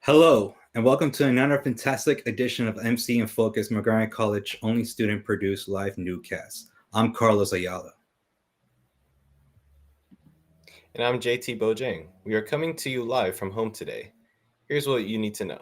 Hello, and welcome to another fantastic edition of MC and Focus Montgomery College only student produced live newscast. I'm Carlos Ayala. And I'm JT Bojang. We are coming to you live from home today. Here's what you need to know.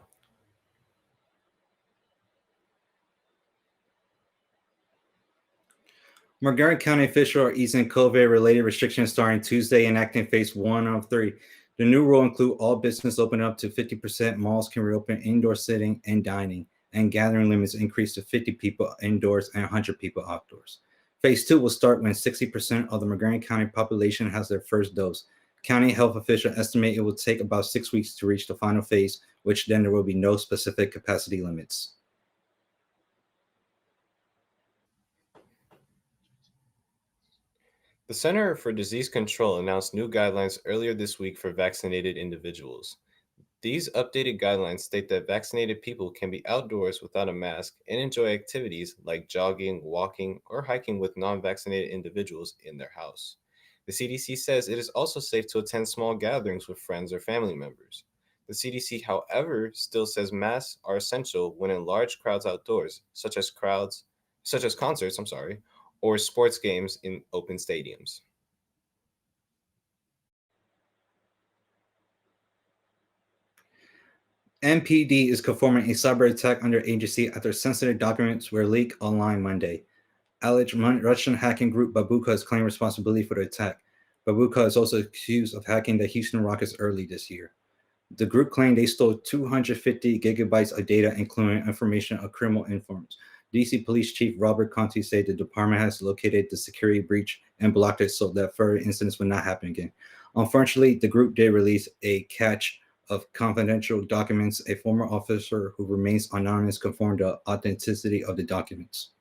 Montgomery County officials are easing COVID-related restrictions starting Tuesday, enacting phase 1 of 3. The new rule includes all business open up to 50%, malls can reopen indoor sitting and dining, and gathering limits increase to 50 people indoors and 100 people outdoors. Phase 2 will start when 60% of the Montgomery County population has their first dose. County health officials estimate it will take about 6 weeks to reach the final phase, which then there will be no specific capacity limits. The Center for Disease Control announced new guidelines earlier this week for vaccinated individuals. These updated guidelines state that vaccinated people can be outdoors without a mask and enjoy activities like jogging, walking, or hiking with non vaccinated individuals in their house. The CDC says it is also safe to attend small gatherings with friends or family members. The CDC, however, still says masks are essential when in large crowds outdoors, such as concerts, or sports games in open stadiums. NPD is performing a cyber attack under agency after sensitive documents were leaked online Monday. Alleged Russian hacking group Babuka has claimed responsibility for the attack. Babuka is also accused of hacking the Houston Rockets early this year. The group claimed they stole 250 gigabytes of data, including information of criminal informants. DC Police Chief Robert Conti said the department has located the security breach and blocked it so that further incidents would not happen again. Unfortunately, the group did release a cache of confidential documents. A former officer who remains anonymous confirmed the authenticity of the documents.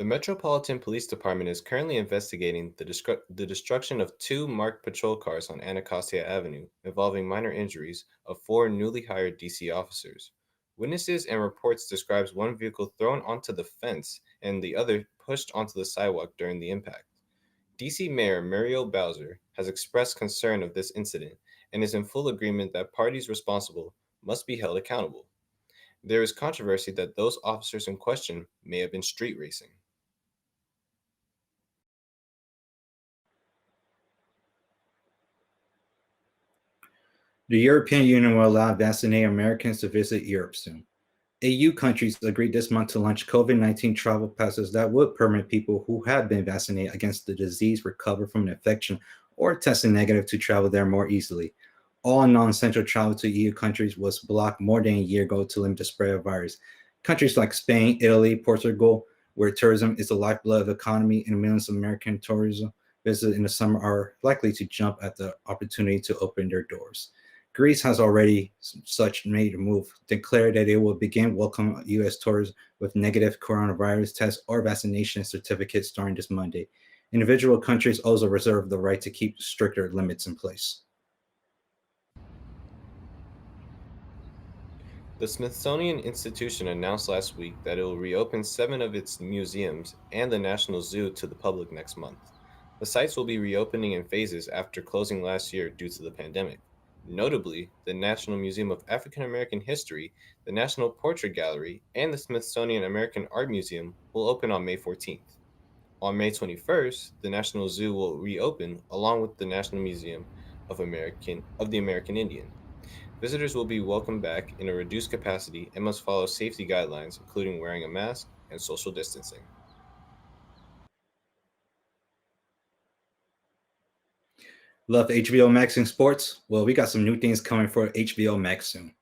The Metropolitan Police Department is currently investigating the destruction of two marked patrol cars on Anacostia Avenue, involving minor injuries of four newly hired DC officers. Witnesses and reports describes one vehicle thrown onto the fence and the other pushed onto the sidewalk during the impact. DC Mayor Muriel Bowser has expressed concern of this incident and is in full agreement that parties responsible must be held accountable. There is controversy that those officers in question may have been street racing. The European Union will allow vaccinated Americans to visit Europe soon. EU countries agreed this month to launch COVID-19 travel passes that would permit people who have been vaccinated against the disease recover from an infection or tested negative to travel there more easily. All non-essential travel to EU countries was blocked more than a year ago to limit the spread of virus. Countries like Spain, Italy, Portugal, where tourism is the lifeblood of the economy and millions of American tourism visit in the summer are likely to jump at the opportunity to open their doors. Greece has already such made a move, declared that it will begin welcoming U.S. tourists with negative coronavirus tests or vaccination certificates starting this Monday. Individual countries also reserve the right to keep stricter limits in place. The Smithsonian Institution announced last week that it will reopen seven of its museums and the National Zoo to the public next month. The sites will be reopening in phases after closing last year due to the pandemic. Notably, the National Museum of African American History, the National Portrait Gallery, and the Smithsonian American Art Museum will open on May 14th. On May 21st, the National Zoo will reopen along with the National Museum of the American Indian. Visitors will be welcomed back in a reduced capacity and must follow safety guidelines, including wearing a mask and social distancing. Love HBO Max and sports? Well, we got some new things coming for HBO Max soon.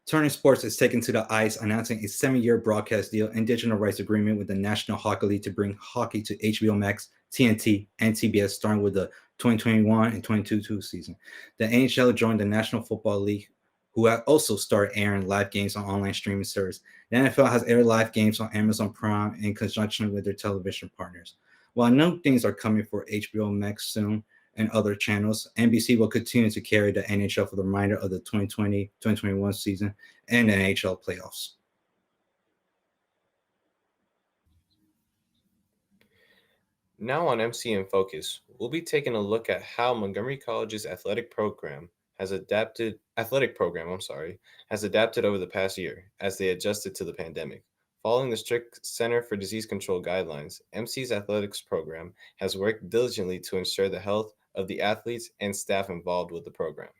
Turner Sports is taken to the ice, announcing a 7-year broadcast deal and digital rights agreement with the National Hockey League to bring hockey to HBO Max, TNT, and TBS starting with the 2021 and 2022 season. The NHL joined the National Football League, who have also started airing live games on online streaming service. The NFL has aired live games on Amazon Prime in conjunction with their television partners. While new things are coming for HBO Max soon, and other channels, NBC will continue to carry the NHL for the remainder of the 2020-2021 season and the NHL playoffs. Now on MC in Focus, we'll be taking a look at how Montgomery College's athletic program, has adapted over the past year as they adjusted to the pandemic. Following the strict Center for Disease Control guidelines, MC's athletics program has worked diligently to ensure the health of the athletes and staff involved with the program.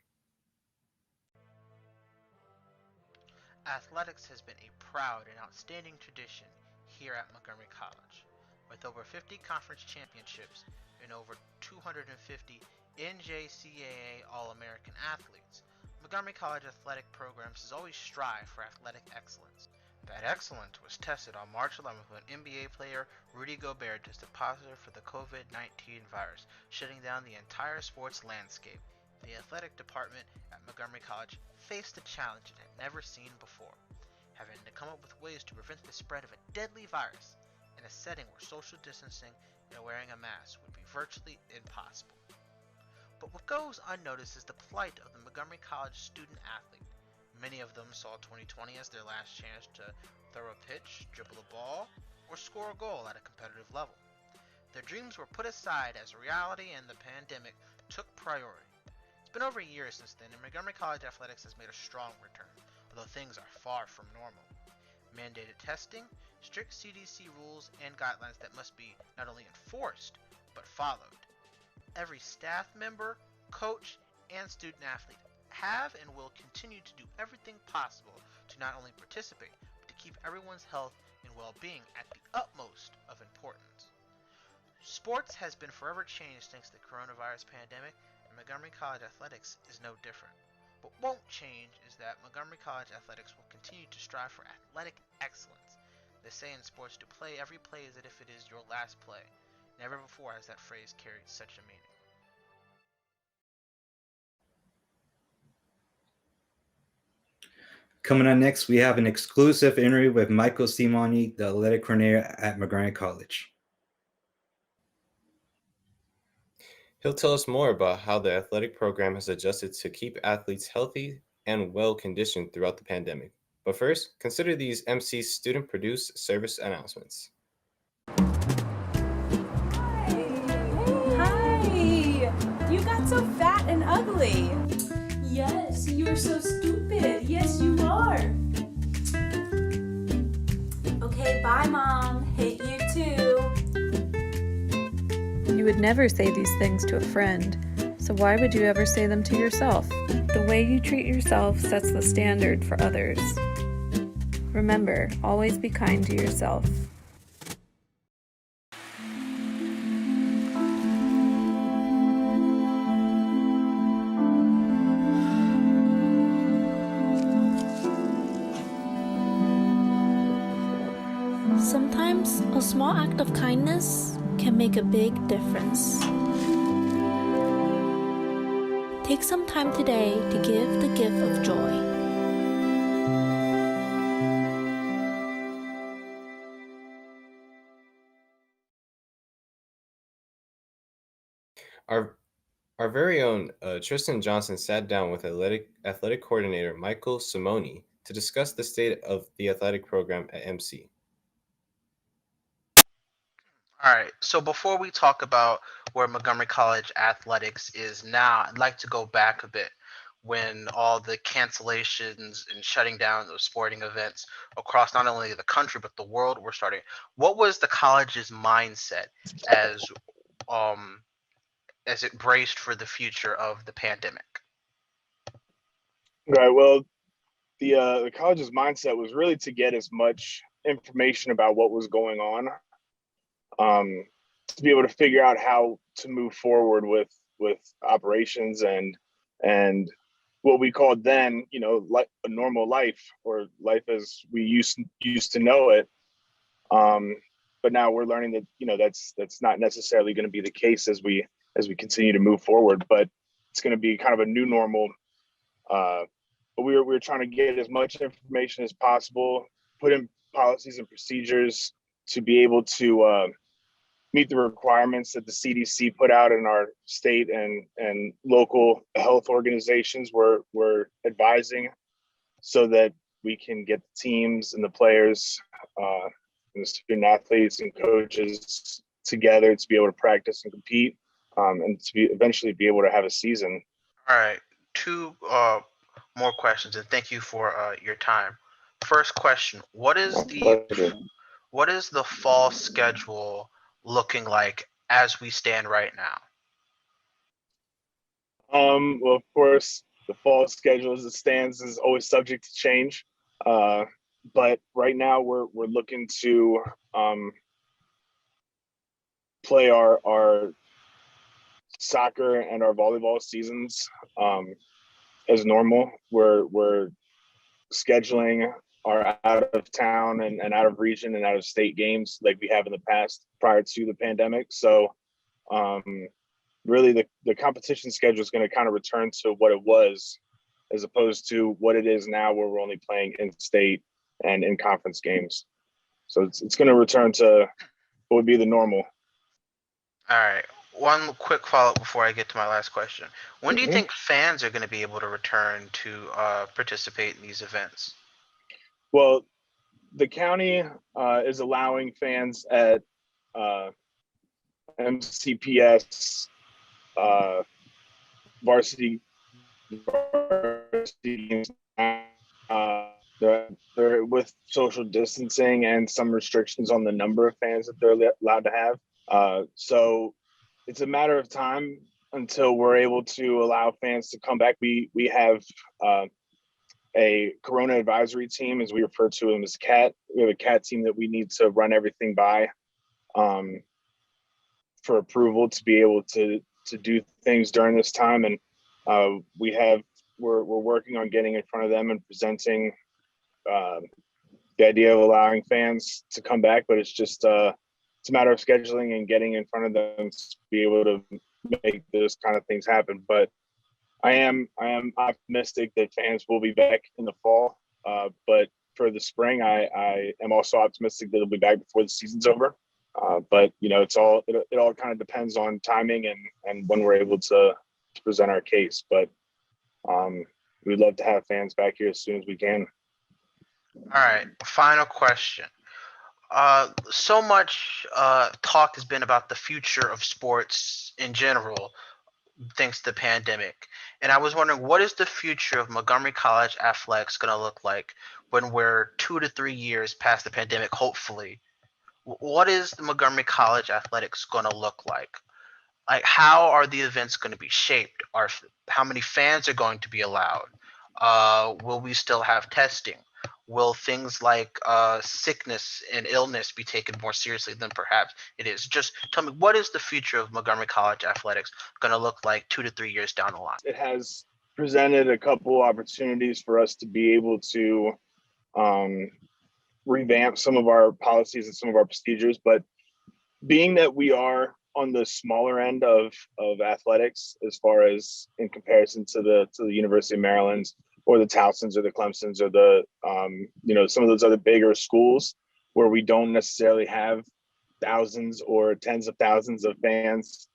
Athletics has been a proud and outstanding tradition here at Montgomery College. With over 50 conference championships and over 250 NJCAA All-American athletes, Montgomery College athletic programs has always strived for athletic excellence. That excellence was tested on March 11th when NBA player Rudy Gobert tested positive for the COVID-19 virus, shutting down the entire sports landscape. The athletic department at Montgomery College faced a challenge it had never seen before, having to come up with ways to prevent the spread of a deadly virus in a setting where social distancing and wearing a mask would be virtually impossible. But what goes unnoticed is the plight of the Montgomery College student athlete. Many of them saw 2020 as their last chance to throw a pitch, dribble a ball, or score a goal at a competitive level. Their dreams were put aside as reality and the pandemic took priority. It's been over a year since then, and Montgomery College athletics has made a strong return, although things are far from normal. Mandated testing, strict CDC rules, and guidelines that must be not only enforced, but followed. Every staff member, coach, and student athlete have and will continue to do everything possible to not only participate, but to keep everyone's health and well-being at the utmost of importance. Sports has been forever changed thanks to the coronavirus pandemic, and Montgomery College athletics is no different. What won't change is that Montgomery College athletics will continue to strive for athletic excellence. They say in sports to play every play as if it is your last play. Never before has that phrase carried such a meaning. Coming on next, we have an exclusive interview with Michael Simoni, the athletic coordinator at Montgomery College. He'll tell us more about how the athletic program has adjusted to keep athletes healthy and well conditioned throughout the pandemic. But first, consider these MC student produced service announcements. Hi! You got so fat and ugly. Yes, you're so stupid. Yes, you are. Okay, bye, Mom. Hate you too. You would never say these things to a friend, so why would you ever say them to yourself? The way you treat yourself sets the standard for others. Remember, always be kind to yourself. Sometimes a small act of kindness can make a big difference. Take some time today to give the gift of joy. Our our very own Tristan Johnson sat down with athletic coordinator Michael Simoni to discuss the state of the athletic program at MC. All right, so before we talk about where Montgomery College athletics is now, I'd like to go back a bit when all the cancellations and shutting down of sporting events across not only the country but the world were starting. What was the college's mindset as um as it braced for the future of the pandemic? Right. Well, the college's mindset was really to get as much information about what was going on, to be able to figure out how to move forward with operations and what we called then, like a normal life or life as we used to know it. But now we're learning that that's not necessarily going to be the case as we continue to move forward. But it's going to be kind of a new normal. But we're trying to get as much information as possible, put in policies and procedures to be able to meet the requirements that the CDC put out in our state and local health organizations were advising, so that we can get the teams and the players, and the student athletes and coaches together to be able to practice and compete, and to eventually be able to have a season. All right, two more questions, and thank you for your time. First question: What is Pleasure. the fall schedule looking like as we stand right now? Well, of course, the fall schedule as it stands is always subject to change. But right now we're looking to play our soccer and our volleyball seasons as normal. We're scheduling our out of town and out of region and out of state games like we have in the past prior to the pandemic. So really the competition schedule is going to kind of return to what it was, as opposed to what it is now, where we're only playing in state and in conference games. So it's going to return to what would be the normal. All right. One quick follow-up before I get to my last question. When do you think fans are going to be able to return to participate in these events? Well, the county is allowing fans at MCPS varsity games. They're with social distancing and some restrictions on the number of fans that they're allowed to have. So it's a matter of time until we're able to allow fans to come back. We have a Corona advisory team, as we refer to them as CAT. We have a CAT team that we need to run everything by for approval to be able to do things during this time. And we're working on getting in front of them and presenting the idea of allowing fans to come back, but it's just it's a matter of scheduling and getting in front of them to be able to make those kind of things happen. But I am optimistic that fans will be back in the fall. But for the spring, I am also optimistic that they'll be back before the season's over. But you know, it all kind of depends on timing and when we're able to present our case. But we'd love to have fans back here as soon as we can. All right. Final question. So much talk has been about the future of sports in general, thanks to the pandemic. And I was wondering, what is the future of Montgomery College athletics going to look like when we're 2 to 3 years past the pandemic, hopefully? What is the Montgomery College athletics going to look like? Like, how are the events going to be shaped? How many fans are going to be allowed? Will we still have testing? Will things like sickness and illness be taken more seriously than perhaps it is? Just tell me, what is the future of Montgomery College athletics going to look like 2 to 3 years down the line? It has presented a couple opportunities for us to be able to revamp some of our policies and some of our procedures. But being that we are on the smaller end of athletics, as far as in comparison to the University of Maryland or the Towsons or the Clemsons or the some of those other bigger schools, where we don't necessarily have thousands or tens of thousands of fans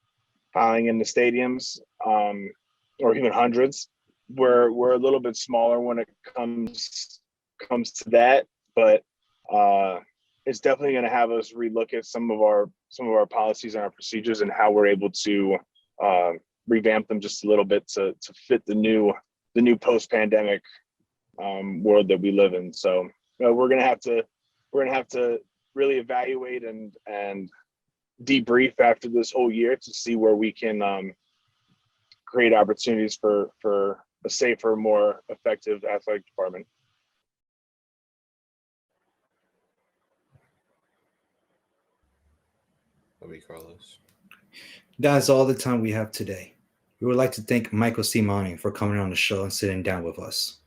piling in the stadiums, or even hundreds, we're a little bit smaller when it comes to that. But it's definitely going to have us relook at some of our policies and our procedures and how we're able to revamp them just a little bit to fit the new post-pandemic world that we live in. So we're gonna have to really evaluate and debrief after this whole year to see where we can create opportunities for a safer, more effective athletic department. Carlos. That's all the time we have today. We would like to thank Michael C. Manning for coming on the show and sitting down with us.